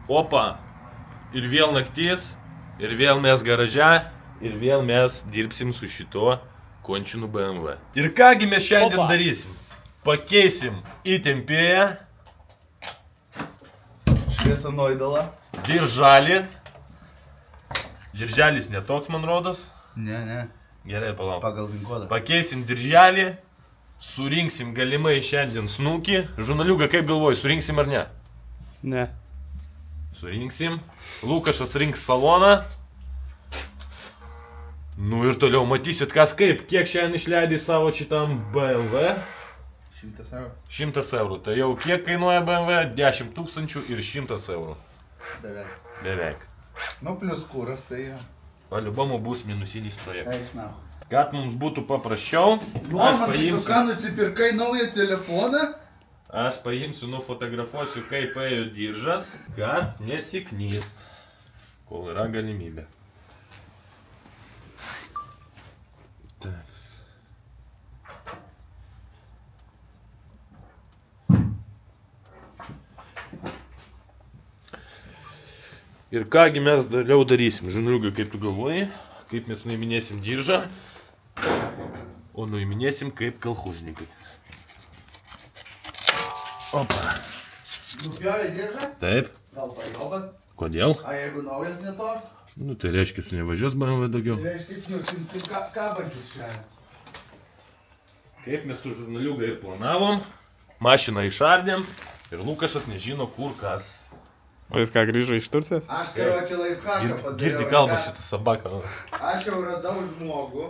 Opa. Ir vėl naktis, ir vėl mes garaže, ir vėl mes dirbsim su šito končinu BMW. Ir kągi mes šiandien darysim? Pakeisim įtempėją. Šviesą nuoidalą. Dirželį. Dirželis netoks, man rodos. Ne. Gerai, palauk. Pagal vinkodą. Pakeisim dirželį. Surinksim galimai šiandien snukį. Žurnaliuką, kaip galvoji, surinksim ar ne? Ne. Surinksim. Lukašas rinks saloną. Nu ir toliau matysit kas kaip. Kiek šiandien išleidai savo šitam BMW? 100 eurų. 100 eurų. Tai jau kiek kainuoja BMW? 10 000 ir 100 eurų. Beveik. Nu, plus kūras, tai jau. Paliubomu bus minusinis projektas. Eisme. Kad mums būtų paprasčiau, Norman, tu ką nusipirkai naują telefoną? Aš paimsiu, nufotografuosiu, kaip ėjo diržas, kad nesiknyst, kol yra galimybė. Taks. Ir kągi mes daliau darysim. Žurnaliukai, kaip tu galvoji, kaip mes nuiminėsim diržą, o nuiminėsim kaip kolchoznikai. Opa. Nupjovė diržą? Taip. Gal pajobas? Kodėl? A jeigu naujas netoks? Nu, tai reiškia, nevažiuos BMW daugiau. Tai reiškia, sniukinsim kabančius šiandien. Kaip mes su žurnaliuga ir planavom, mašiną išardėm ir Lukašas nežino kur kas. O jis ką, grįžo iš Turcijos? Aš karočią lifehacką padariau. Girdi kalbą šitą sabaką. Aš jau radau žmogų,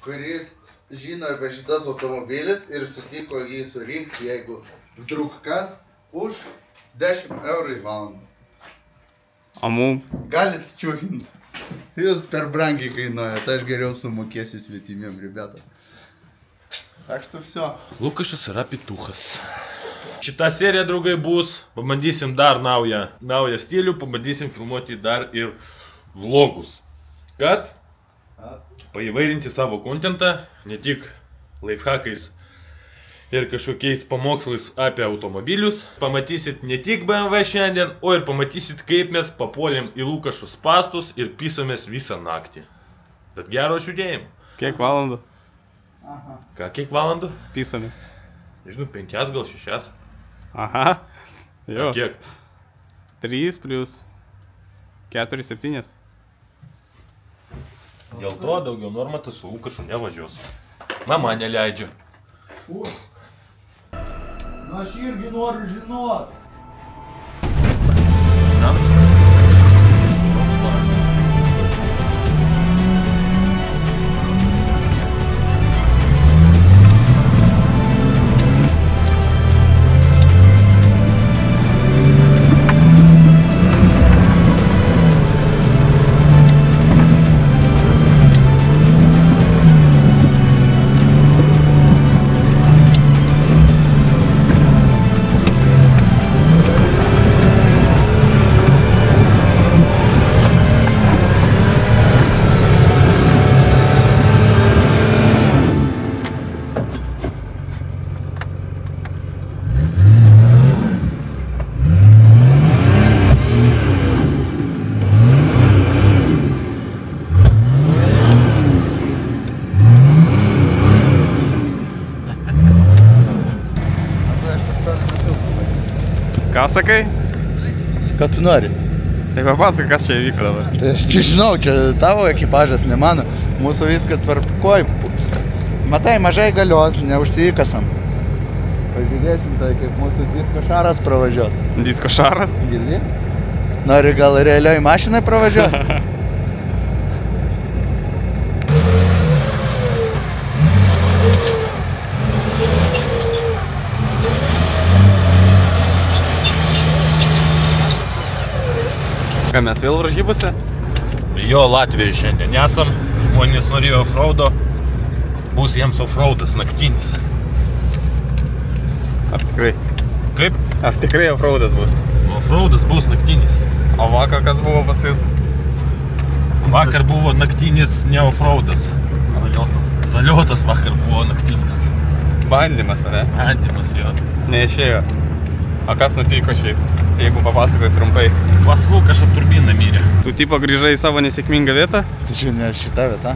kuris žino apie šitas automobilis ir sutiko jį surinkti, jeigu vdruk kas, už 10 eurų į valandą. O mum? Galit čiūkinti. Jūs per brangiai kainuoja, tai aš geriau sumokėsiu svetimiem, ribeta. Так что все. Lukašas yra pituchas. Šitą seriją, draugai, bus. Pabandysim dar naują stilių, pabandysim filmuoti dar ir vlogus. Kad paįvairinti savo kontentą, ne tik lifehackais ir kažkokiais pamokslais apie automobilius. Pamatysit ne tik BMW šiandien, o ir pamatysit, kaip mes papuolėm į Lukašų spastus ir pisomės visą naktį. Bet gero žiūrėjimo. Kiek valandų? Aha. Ką, kiek valandų? Pisomės. Nežinau, 5 gal 6. Aha. Jo. Kiek? 3 plus 4, 7. Dėl to daugiau normatas su Lukašu nevažiuos. Mama neleidžia. Nu aš irgi noriu žinot. Na? Ką sakai? Ką tu nori? Tai papasakai, kas čia įvyko dabar. Tai aš žinau, čia tavo ekipažas, ne mano. Mūsų viskas tvarkoj. Matai, mažai galios, neužsiikasam. Pažiūrėsim tai, kaip mūsų disko šaras pravažiuos. Disko šaras? Girdi? Nori gal realioj mašinai pravažiuoti? Ką, mes vėl varžybose? Jo, Latvijoje šiandien esam. Žmonės norėjo offroado. Bus jiems offroadas naktinis. Ar tikrai? Kaip? Ar tikrai offroadas bus? Offroadas bus naktinis. O vakar kas buvo pas jus? Vakar buvo naktinis ne offroadas. Zaliotas. Zaliotas vakar buvo naktinis. Bandymas, ar ne? Bandymas, jo. Neišėjo. O kas nutiko šiaip? jeigu papasakoji trumpai. Pas Lukašą turbiną mirė. Tu tipo grįžai į savo nesėkmingą vietą? Tai čia ne šita vieta.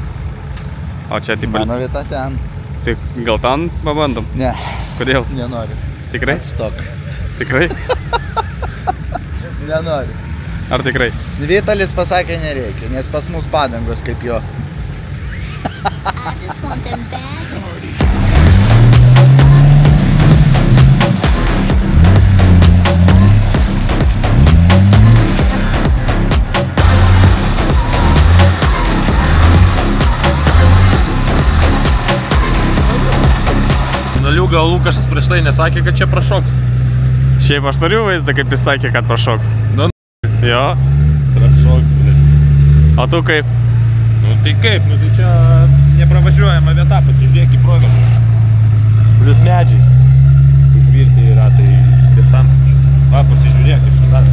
O čia tipo... Mano vieta ten. Tai gal ten pabandom? Ne. Kodėl? Nenoriu. Tikrai? Atstok. Tikrai? Nenoriu. Ar tikrai? Vitalis pasakė nereikia, nes pas mus padangos kaip jo. I just want them bad party. Liuga, Lukašas prieš tai nesakė, kad čia prašoks. Šiaip aš turiu vaizdą, kaip jis sakė, kad prašoks. Nu, Jo. prašoks, blėt. O tu kaip? Nu tai kaip, nu tai čia nepravažiuojama vieta, pasižiūrėk į progresą. Plius medžiai. Užvirti yra, tai tiesam. Va, pasižiūrėk iš tada.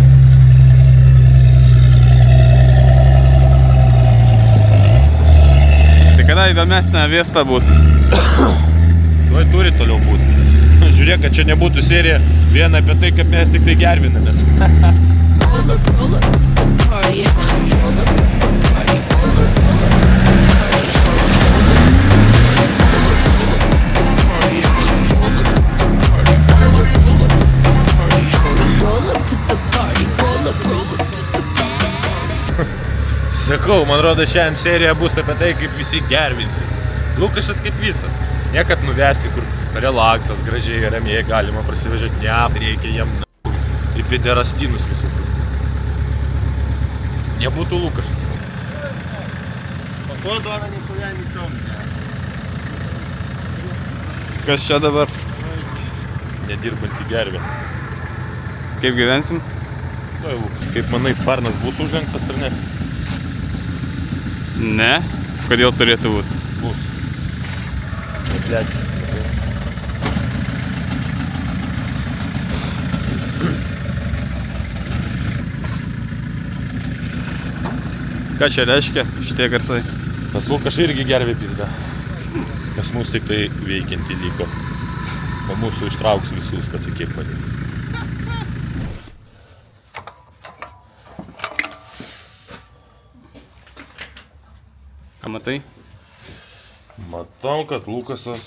Tai kada įdomesnė viesta bus? Tuoj turi toliau būti. Žiūrėk, kad čia nebūtų serija vien apie tai, kaip mes tik tai gervinamės. Roll up to the party. Roll up to the party. Roll up to the party. Roll up to the party. Sakau, man rodo, šiandien serija bus apie tai, kaip visi gervinsis. Lukašas kaip visas. Niekad nuvesti, kur relaksas, gražiai, ramiai galima prasivežioti. Ne, reikia jam į pederastinus visus. Nebūtų Lukašas. Походу, она нихуя не темная. Kas čia dabar? Nedirbantį gervę. Kaip gyvensim? Tuoj, Lukas, kaip manai, sparnas bus užlenktas ar ne? Ne. Kodėl turėtų būti? Bus. Neslečias. Ką čia reiškia šitie garsai? Pas Lukašą irgi gervė pizda. Pas mus tik tai veikianti liko. O mūsų ištrauks visus, patikėk manim. Ką matai? Matau, kad Lukasas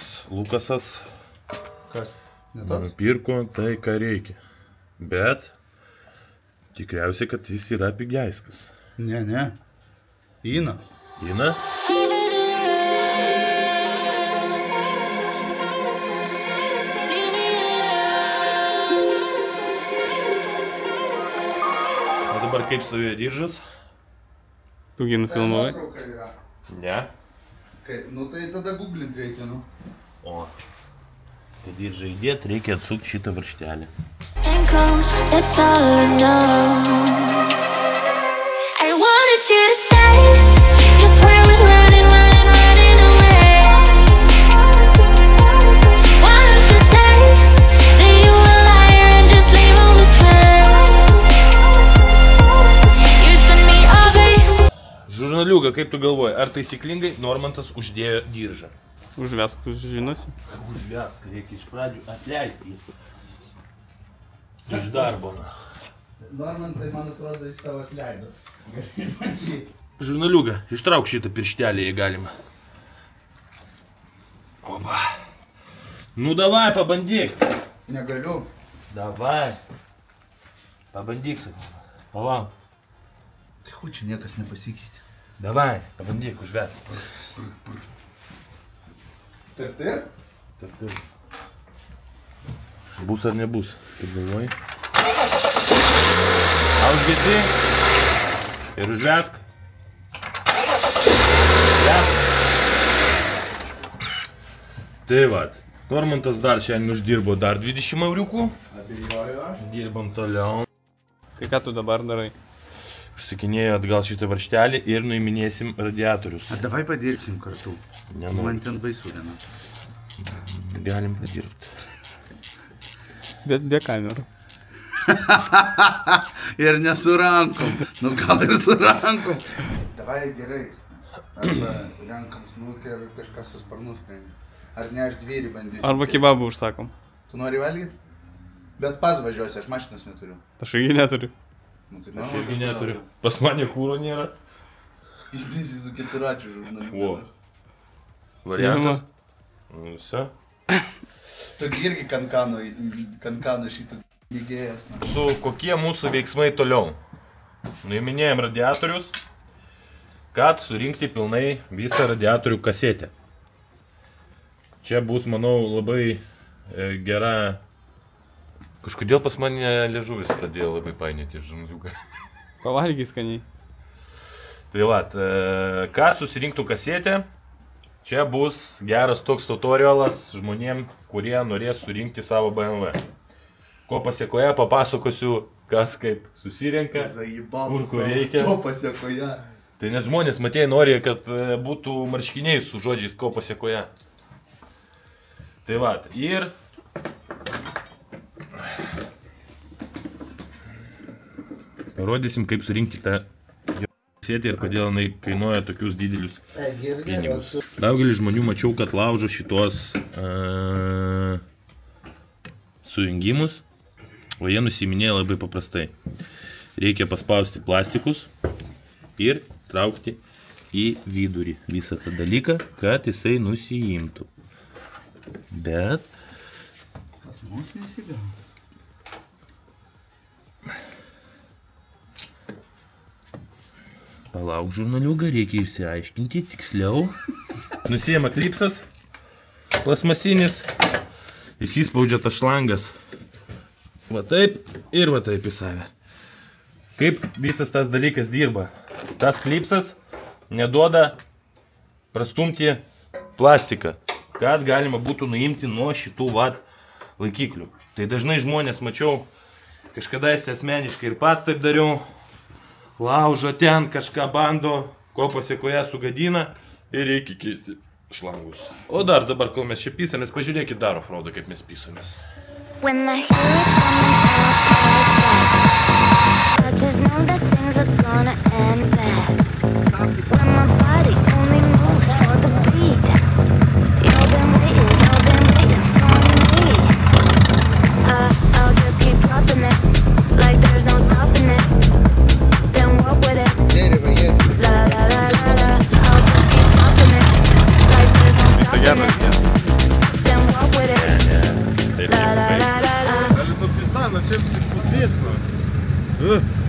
Kas? Ne toks? pirko tai, ką reikia. Bet tikriausiai, kad jis yra pigiaiskas. Ne, ne. Ina. Ina? O dabar kaip stovėjo diržas? Tugi nufilmavai? Ne. Nu tai tada googlint reikia, nu. O. Kad diržą įdėt, reikia atsukti šitą varžtelį. And goes, that's all I know. I wanted you to stay. You swear with running away. Why don't you say that you a liar and just leave on this way? You spin me over. Žurnaliuga, kaip tu galvoji, ar taisyklingai Normantas uždėjo diržą? Užvesk, žinosi. Užvesk, reikia iš pradžių atleisti jį. Iš darbo. Normantai, man atrodo, iš tavo atleido. Žurnaliuga, ištrauk šitą pirštelį, jei galima. Oba. Nu davai, pabandyk. Negaliu. Davai. Pabandyk, sakau. Palauk. Tai hu, čia niekas nepasikeitė. Davai, pabandyk, užvesk. Taip. Taip. Bus ar nebus, kaip galvoji? Užgesi ir užvesk. Tai vat, Normantas dar šiandien uždirbo dar 20 euriukų. Abejoju aš. Dirbam toliau. Tai ką tu dabar darai? Užsikinėjau atgal šitą varžtelį ir nuiminėsim radiatorius. A davai padirbsim kartu. Nenoriu. Man ten baisu viena. Galim padirbti. Bet be kamerų. Ir ne su rankom. Nu gal ir su rankom. Davai gerai. Arba renkam snukę ir kažkas su sparnu sprendžia. Ar ne aš dvyrį bandysiu. Arba kebabų užsakom. Tu nori valgyti? Bet pats važiuosi, aš mašinos neturiu. Aš irgi neturiu. Aš irgi neturiu. Pas mane kūro nėra. Išdėsi su keturačiu žurnaliu. Variantas. Visa. Togi irgi kankano šitas mėgėjas. Kokie mūsų veiksmai toliau? Nuiminėjom radiatorius, kad surinkti pilnai visą radiatorių kasetę. Čia bus, manau, labai gera... Kažkodėl pas mane liežuvis pradėjo labai painioti žurnaliuką. Pavalgiai skaniai. Tai va, kad susirinktų kasetę, čia bus geras toks tutorialas žmonėm, kurie norės surinkti savo BMW. Ko pasiekoje papasakosiu, kas kaip susirenka, kur reikia. Ko pasiekoje. Tai net žmonės, matėjai, nori, kad būtų marškiniai su žodžiais, ko pasiekoje. Tai va, ir... Parodysim, kaip surinkti tą kasetę ir kodėl jinai kainuoja tokius didelius pinigus. Daugelis žmonių mačiau, kad laužo šitos sujungimus, o jie nusiminėja labai paprastai. Reikia paspausti plastikus ir traukti į vidurį visą tą dalyką, kad jisai nusiimtų. Bet... Pas mus nesigavo. Palauk žurnaliuką, reikia išsiaiškinti tiksliau. Nusiėma klipsas plasmasinis, įsispaudžia tas šlangas. Va taip ir va taip į save. Kaip visas tas dalykas dirba? Tas klipsas neduoda prastumti plastiką, kad galima būtų nuimti nuo šitų vat laikiklių. Tai dažnai žmonės mačiau, kažkada esi asmeniškai ir pats taip dariau. Laužo ten, kažką bando, ko pasiekoje sugadina ir reikia keisti šlangus. O dar dabar, kol mes čia pysamės, pažiūrėkit dar offroadą, kaip mes pysamės.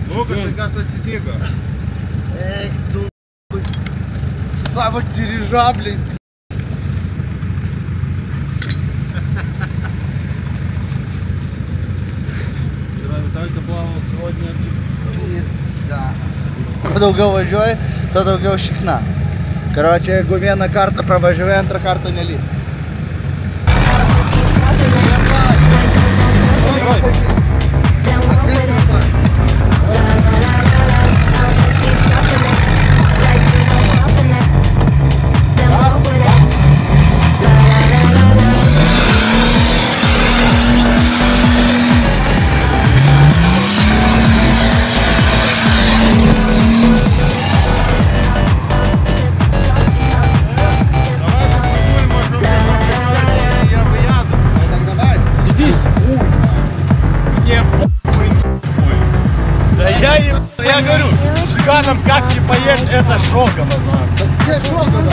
Nu, kažkas atsitiko. Eik tu, su savo dirižabliais. Вчера Виталька плавал, сегодня... Да. Kuo daugiau važiuoji, to daugiau šikna. Karočią, jeigu vieną kartą pravažiuoji, antrą kartą nelys. Я говорю, шикарным как не поешь, это шоково. Где шоково?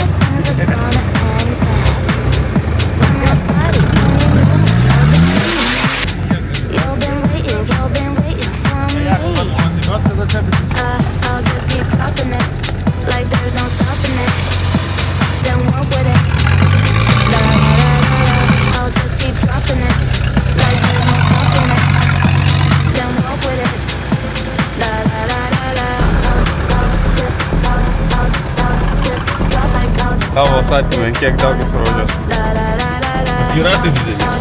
Tavo satymai, kiek daug pravažiuos? Pas yra taip didelį.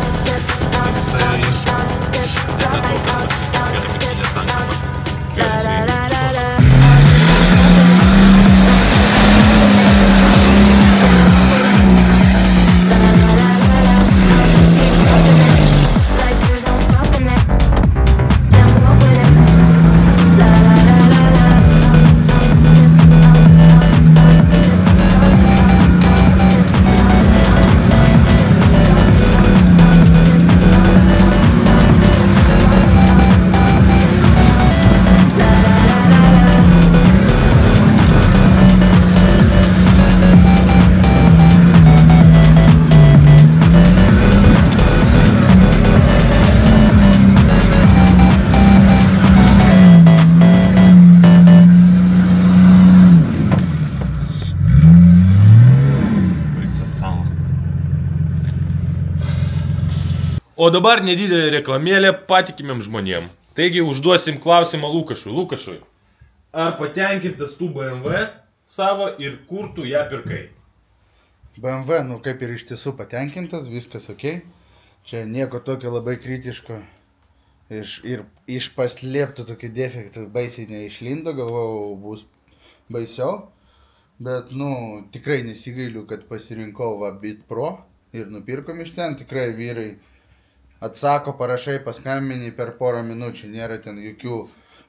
O dabar nedidelė reklamėlė patikimiem žmonėm. Taigi užduosim klausimą Lukašui. Lukašui, ar patenkintas tu BMW savo ir kur tu ją pirkai? BMW, nu kaip ir iš tiesų patenkintas, viskas ok. Čia nieko tokio labai kritiško. Ir iš paslėptų tokių defektų baisiai neišlindo, galvojau bus baisiau. Bet, nu, tikrai nesigailiu, kad pasirinkau Beat Pro ir nupirkom iš ten. Tikrai vyrai atsako, parašai, paskambini per porą minučių, nėra ten jokių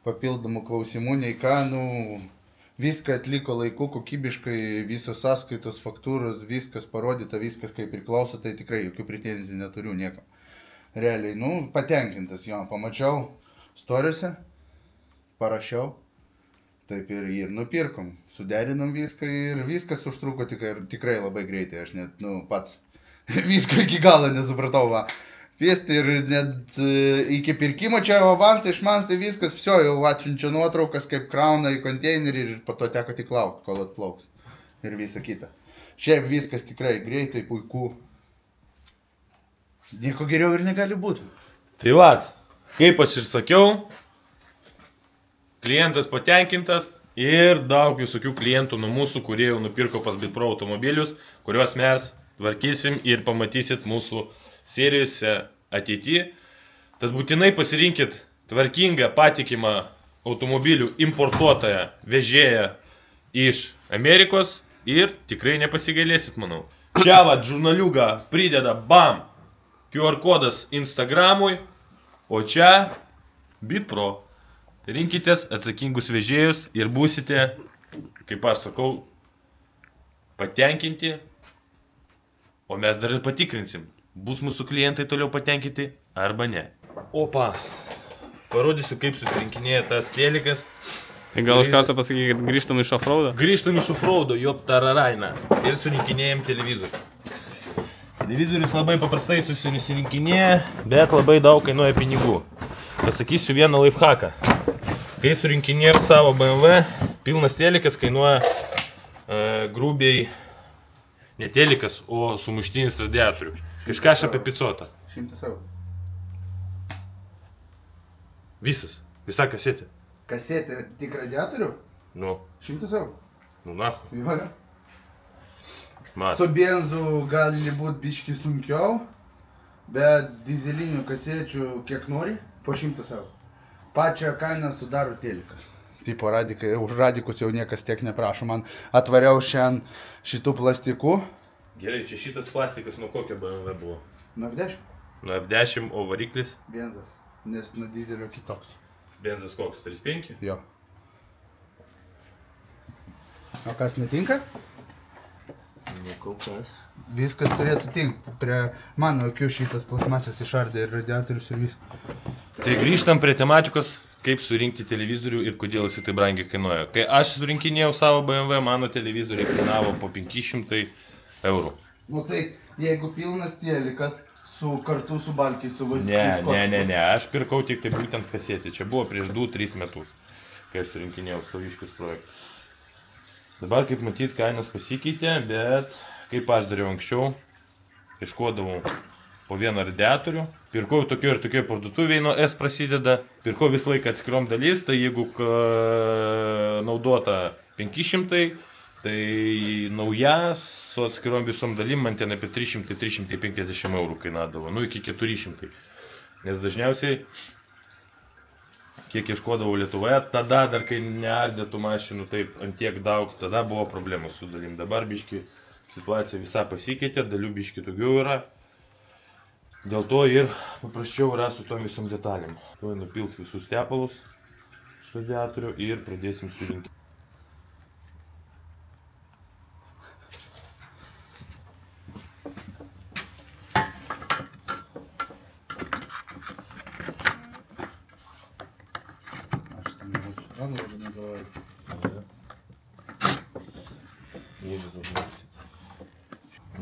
papildomų klausimų, nei ką, nu, viską atliko laiku, kokybiškai, visos sąskaitos, faktūros, viskas parodyta, viskas kaip priklauso, tai tikrai jokių pretenzijų neturiu nieko. Realiai, nu, patenkintas jo, pamačiau storiuose, parašiau. Taip ir nupirkom, suderinom viską ir viskas užtruko tikrai labai greitai, aš net, nu, pats viską iki galo nesupratau, va. Piesti ir net iki pirkimo čia avansai, išmansai, viskas, viso, jau atsiunčia nuotraukas, kaip krauna į konteinerį ir po to teko tik laukti, kol atplauks. Ir visa kita. Šiaip viskas tikrai greitai, puiku. Nieko geriau ir negali būti. Tai va, kaip aš ir sakiau, klientas patenkintas ir daug visokių klientų nuo mūsų, kurie jau nupirko pas Beat Pro automobilius, kuriuos mes tvarkysim ir pamatysit mūsų serijose ateityje. Tad būtinai pasirinkit tvarkingą, patikimą automobilių importuotoją, vežėją iš Amerikos ir tikrai nepasigailėsit, manau. Čia va, žurnaliuką prideda BAM QR kodas Instagramui, o čia Beat Pro. Rinkitės atsakingus vežėjus ir būsite, kaip aš sakau, patenkinti, o mes dar ir patikrinsim, bus mūsų klientai toliau patenkinti arba ne. Opa, parodysiu, kaip susirinkinėja tas telikas. Tai gal iš karto pasakyk, kad grįžtam iš offroado? Grįžtam iš offroado, jop tararaina, ir surinkinėjom televizorių. Televizorius labai paprastai susirinkinėja, bet labai daug kainuoja pinigų. Pasakysiu vieną lifehacką. Kai surinkinėjau savo BMW, pilnas telikas kainuoja grubiai, ne telikas, o sumuštinis radiatorių. Kažkas apie 500. 100 eurų. Visas, visa kasetė. Kasetė tik radiatorių? Nu. 100 eurų. Nu nahu. Jo. Mat. Su benzu gali būti biški sunkiau, bet dizelinių kasečių kiek nori, po 100 eurų. Pačią kainą sudaro telikas. Tipo radikai, už radikus jau niekas tiek neprašo. Man atvariau šiandien šitų plastikų. Gerai, čia šitas plastikas nuo kokio BMW buvo? Nuo F10? Nuo F10, o variklis? Benzas, nes nuo dizelio kitoks. Benzas koks? 3.5? Jo. O kas netinka? Nu, kol kas. Viskas turėtų tinkti. Prie mano akių šitas plasmasas išardė ir radiatorius ir viską. Tai grįžtam prie tematikos, kaip surinkti televizorių ir kodėl jis tai brangiai kainuoja. Kai aš surinkinėjau savo BMW, mano televizoriai kainavo po 500 eurų. Nu tai, jeigu pilnas telikas kartu su balkiais, su vaizdu. Ne, aš pirkau tik tai būtent kasetį. Čia buvo prieš 2-3 metus, kai aš surinkinėjau saviškius projektus. Dabar, kaip matyt, kainos pasikeitė, bet kaip aš dariau anksčiau, ieškodavau po vieną radiatorių. Pirkau tokio ir tokio parduotuvėje, nuo S prasideda. Pirkau visą laiką atskirom dalis, tai jeigu naudota 500, tai nauja su atskirom visom dalim man ten apie 300-350 eurų kainadavo, nu iki 400. Nes dažniausiai, kiek ieškodavau Lietuvoje, tada dar kai neardė tų mašinų taip ant tiek daug, tada buvo problemų su dalim. Dabar biški situacija visa pasikeitė, dalių biški daugiau yra. Dėl to ir paprasčiau yra su tom visom detalėm. Tuoj nupils visus tepalus iš radiatorių ir pradėsim surinkti.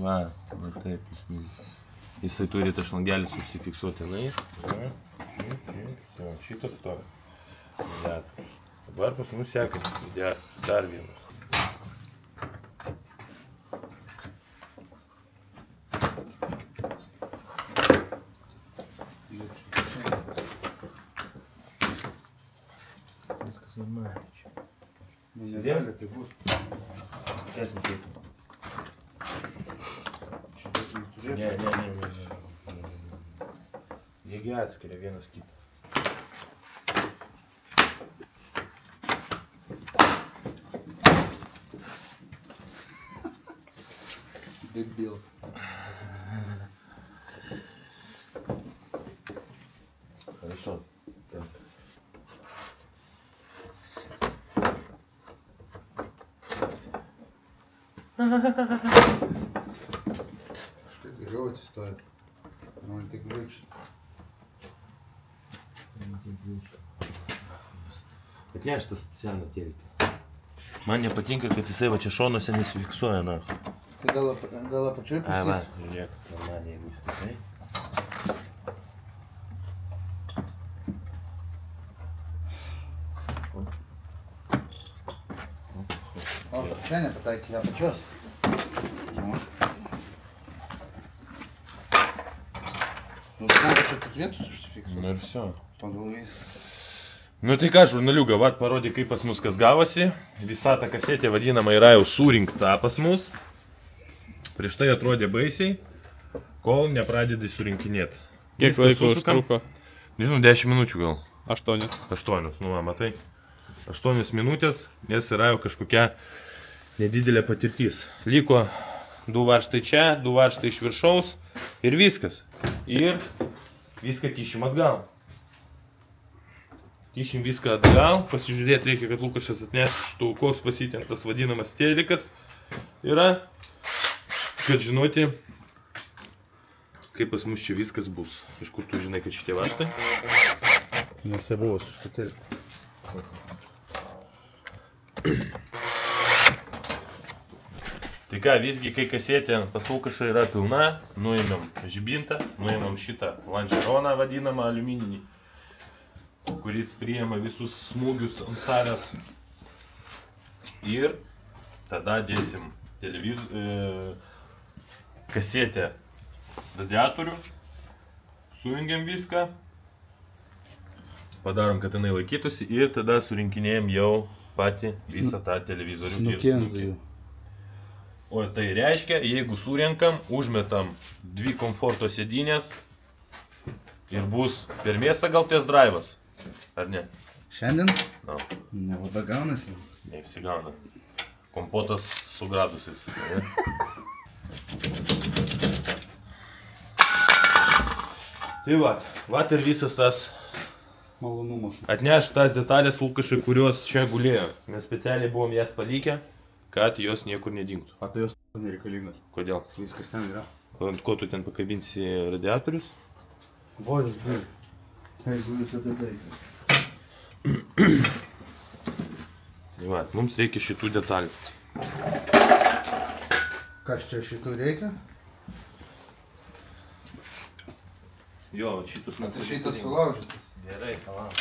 Va taip, jisai turi tą šlangelį susifiksuoti nais. Šitas to. Dabar pas mus sekasi dar vienas. Viskas normaliai čia. Negali tai būt. Kas nekeitų? Ne. Jiegi atskiria vienas kitą. Debil. Хорошо. Так. Что грёвать стоит? Ну, он ты ключ. Atneš tas seną teleką. Man nepatinka, kad jisai va čia šonuose nesifiksuoja, nahui. Tai gal apačioj Ai, va, prisės? žiūrėk, normaliai, jeigu jis tikrai. O, čia nepataikė apačios. Nu, знаю, čia тут vietus užsifiksuoja. Nu ir все. Pagal viską. Nu tai ką, žurnaliuga, vat parodė, kaip pas mus kas gavosi. Visa ta kasetė vadinama yra jau surinkta pas mus. Prieš tai atrodė baisiai, kol nepradedi surinkinėti. Kiek laiko užtruko? Nežinau, 10 minučių gal. 8. 8, nu va, matai. 8 minutės, nes yra jau kažkokia nedidelė patirtis. Liko 2 varžtai čia, 2 varžtai iš viršaus ir viskas. Ir viską kišim atgal. Kišim viską atgal, pasižiūrėti reikia, kad Lukašas atneštų, koks pasitemptas vadinamas telikas yra, kad žinoti, kaip pas mus čia viskas bus. Iš kur tu žinai, kad šitie varžtai? Nes jie buvo su štatėliu. Tai ką, visgi, kai kasetė pas Lukašą yra pilna, nuėmėm žibintą, nuėmėm šitą lanžeroną vadinamą aliumininį, kuris priima visus smūgius ant salės. Ir tada dėsim kasetę radiatorių, sujungiam viską, padarom, kad jinai laikytųsi ir tada surinkinėjom jau patį visą tą televizorių. Snukenzijų. O tai reiškia, jeigu surenkam, užmetam 2 komforto sėdynės ir bus per miestą gal test drive'as, ar ne? Šiandien? No. Nelabai gaunasi. Neišsigauna. Kompotas su gradusais. Ne? Tai va ir visas tas Malonumas. atneš tas detalės Lukašai, kurios čia gulėjo. Mes specialiai buvom jas palikę, kad jos niekur nedingtų. A tai jos nereikalingas. Kodėl? Viskas ten yra. Ant ko tu ten pakabinsi radiatorius? Vojus gali. Jeigu jūs apie tai. Tai va, mums reikia šitų detalių. Kas čia šitų reikia? Jo, šitus Tai šitas sulaužytas. Gerai, palauk.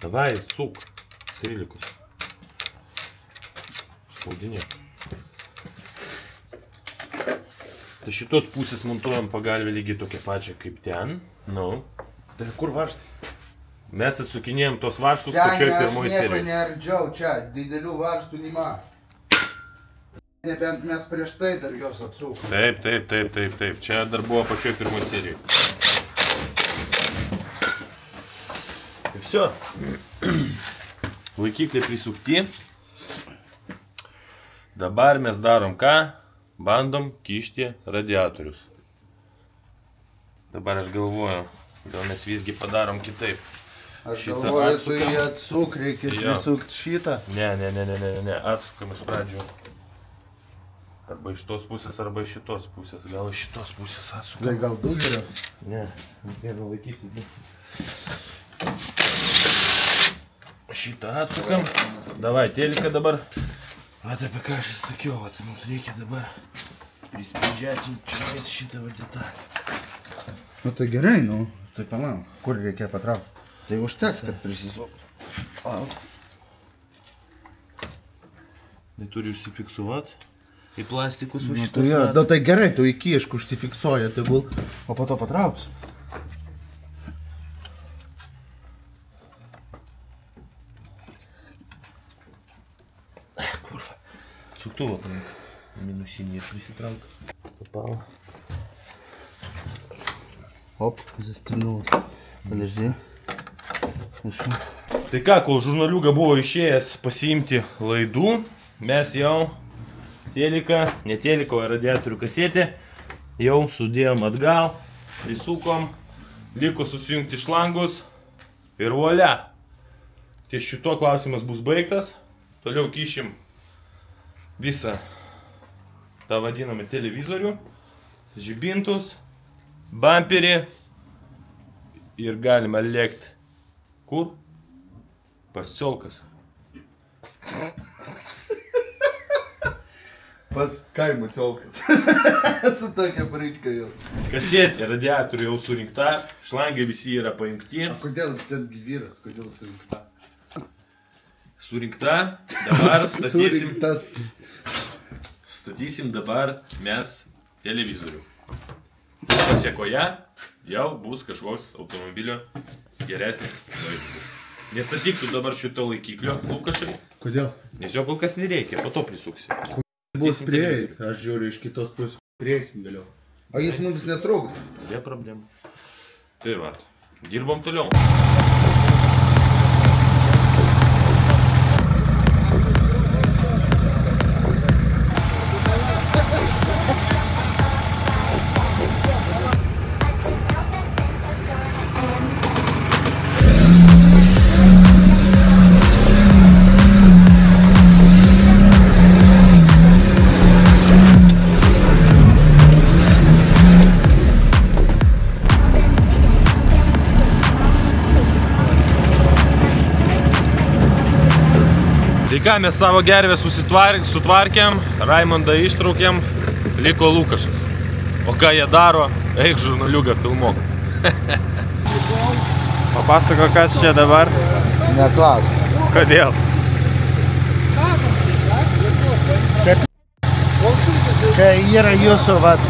Davai, suk. Trilikus. Spaudinė. Tai šitos pusės montuojam pagalvę lygiai tokią pačią kaip ten. Nu. Tai kur varžtai? Mes atsukinėjom tos varžtus pačioj pirmoj Aš nieko serijoj. neardžiau čia, didelių varžtų nima. Nebent mes prieš tai dar jos atsukom. Taip. Čia dar buvo pačioj pirmoj serijoj. Ir все. Laikikliai prisukti. Dabar mes darom ką? Bandom kišti radiatorius. Dabar aš galvoju, gal mes visgi padarom kitaip. Aš Šitą galvoju, tu atsukam. jį atsuk, reikia Jo. prisukti šitą. Ne. Atsukam iš pradžių. Arba iš tos pusės, arba iš šitos pusės. Gal iš šitos pusės atsukam. Tai gal du geriau? Ne, vienu laikysit. Šitą atsukam. Davai, teliką dabar. Vat apie ką aš sakiau, vat mums reikia dabar prispendžiati čia šitą detalę. Nu tai gerai, nu. Tai palauk, kur reikia patraukti? Tai užteks, kad prisisuktų. Tai turi užsifiksuoti. į plastikus Nu, tai, jo, da, tai gerai, tu įkišk, užsifiksuoja, tegul, o po to patrauks. Kurva. Suktuvą paimk. Minusinį ir prisitrauk. Papalo. Оп, застегнулось. Подожди. Еще. Tai ką, kol žurnaliuga buvo išėjęs pasiimti laidų, mes jau ne teliką, o radiatorių kasetę jau sudėjom atgal, prisukom, liko susijungti šlangus ir volia. Ties šito klausimas bus baigtas, toliau kišim visą tą vadinamą televizorių, žibintus, bamperį ir galima lėkti. Kur? Pas Ciolkas. Pas kaimo Ciolkas. Su tokia praeička jau. Kasetė radiatorių jau surinkta, šlangai visi yra paimti. O kodėl ten vyras, kodėl surinkta? Surinkta, dabar Surinktas. statysim dabar mes televizorių. Pasiekoje jau bus kažkoks automobilio geresnis vaizdas. Nestatyk tu dabar šito laikiklio, Lukašai. Kodėl? Nes jo kol kas nereikia, po to prisuksi. Bus prieit, aš žiūriu iš kitos pusės, prieisim vėliau. O jis mums netrukdo. Be problemų. Tai va, dirbom toliau. Tai ką, mes savo gervę sutvarkėm, Raimondą ištraukėm, liko Lukašas. O ką jie daro, eik žurnaliugą filmuok. Papasako, kas čia dabar? Neklausk. Kodėl? Čia yra jūsų, vat,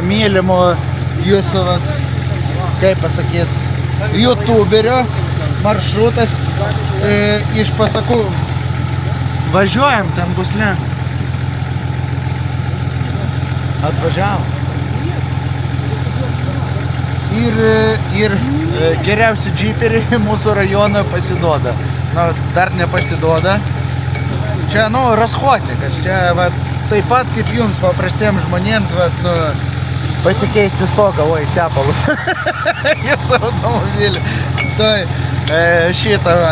mylimo, jūsų, vat, kaip pasakyt, youtuberio maršrutas iš pasakų. Važiuojam, ten bus lengva. Atvažiavom. Ir geriausi džiperiai mūsų rajono pasiduoda. Nu, dar nepasiduoda. Čia, nu, raschodnikas. Čia, va, taip pat kaip jums, paprastiems žmonėms, va, nu, pasikeisti stogą, oi, tepalus. Jūsų automobilį. Tai šitą, va,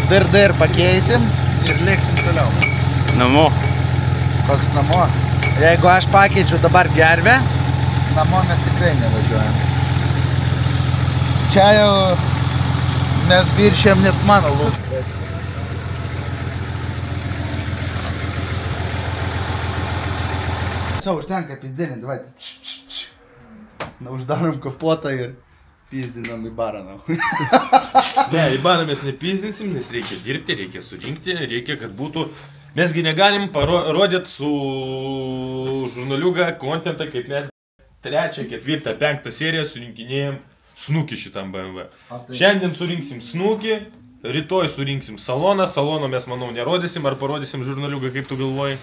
dar pakeisim. Ir lėksim toliau. Namo. Koks namo? Jeigu aš pakeičiu dabar gervę, namo mes tikrai nevažiuojam. Čia jau mes viršėm net mano lūpą. Sau, užtenka pizdelint, davai. Na, uždarom kapotą ir pizdinam į barą. Ne, į barą mes nepizdinsim, nes reikia dirbti, reikia surinkti, reikia, kad būtų... Mesgi negalim parodyti su žurnaliuga kontentą, kaip mes 3, 4, 5 seriją surinkinėjom snukį šitam BMW. Šiandien surinksim snukį, rytoj surinksim saloną, saloną mes, manau, nerodysim, ar parodysim žurnaliuga, kaip tu galvoji?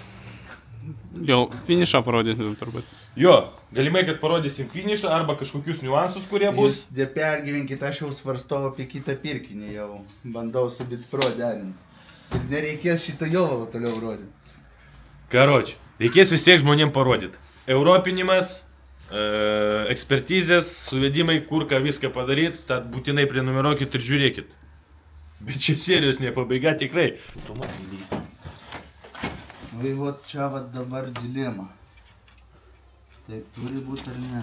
Jau finišą parodysim turbūt. Jo, Galimai, kad parodysim finišą arba kažkokius niuansus, kurie bus. Jūs nepergyvenkit, aš jau svarstau apie kitą pirkinį, jau bandau su BitPro derinti. Ir nereikės šitą jau toliau rodyti. Karoči, reikės vis tiek žmonėm parodyti. Europinimas, ekspertizės, suvedimai, kur ką viską padaryti, tad būtinai prenumeruokit ir žiūrėkit. Bet čia serijos nepabaiga tikrai. Vai, vot čia vat dabar dilema. Taip turi būti ar ne?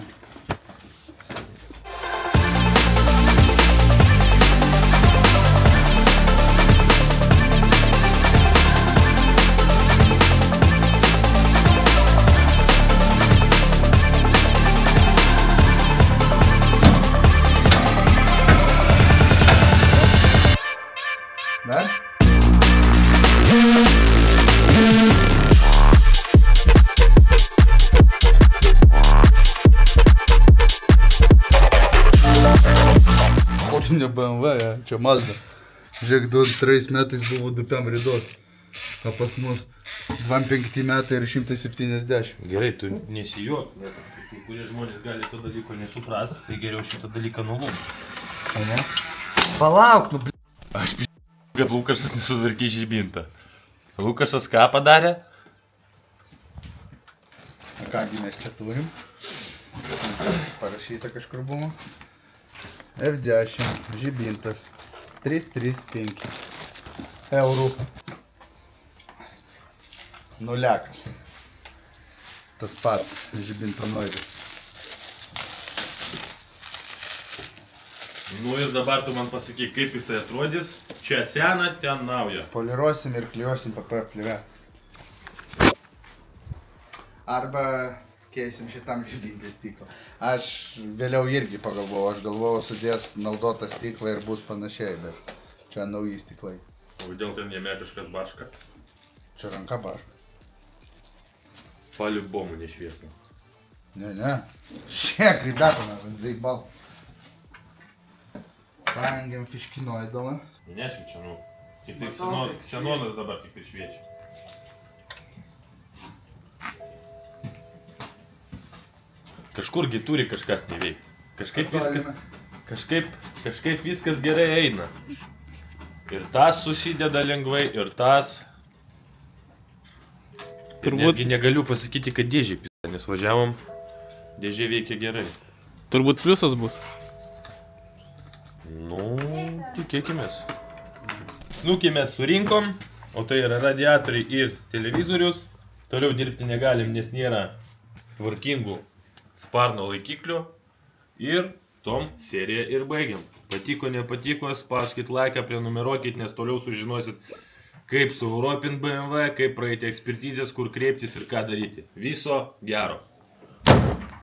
Dar? ne BMW, ja. Čia Mazda. Žiūrėk, 2-3 metais buvo dupiam ridos. O pas mus 25 metai ir 170. Gerai, tu nesijuok, nes kai kurie žmonės gali to dalyko nesuprast, tai geriau šitą dalyką nulūm. Ne? Palauk, nu, Aš kad Lukašas nesutvarkė žibintą. Lukašas ką padarė? Kągi mes čia turim. Parašyta kažkur buvo. F10, žibintas. 335 eurų. Nuliakas. Tas pats žibinto noiris. Nu ir dabar tu man pasakyk, kaip jisai atrodys. Čia sena, ten nauja. Poliruosim ir klijuosim PPF pliuve. Arba keisim šitam žibintį stiklą. Aš vėliau irgi pagalvojau, aš galvojau sudės naudotą stiklą ir bus panašiai, bet čia nauji stiklai. O kodėl ten jame kažkas baška? Čia ranka baška. По-любому не šviesna. Не. Šiek, ребята, man заебал. Pangiam fiškino įdolą. Nešviečia, nu. Tik tai ksenonas dabar tik tai šviečia. Kažkurgi turi kažkas neveikti. Kažkaip viskas gerai eina. Ir tas susideda lengvai, ir tas. Ir netgi negaliu pasakyti, kad dėžė pisa, nes važiavom, dėžė veikia gerai. Turbūt pliusas bus. Nu, tikėkimės. Snukimės surinkom, o tai yra radiatoriai ir televizorius. Toliau dirbti negalim, nes nėra tvarkingų sparno laikiklių. Ir tom seriją ir baigiam. Patiko, nepatiko, spauskit laiką, prenumeruokit, nes toliau sužinosit, kaip su Europin BMW, kaip praeiti ekspertizės, kur kreiptis ir ką daryti. Viso gero.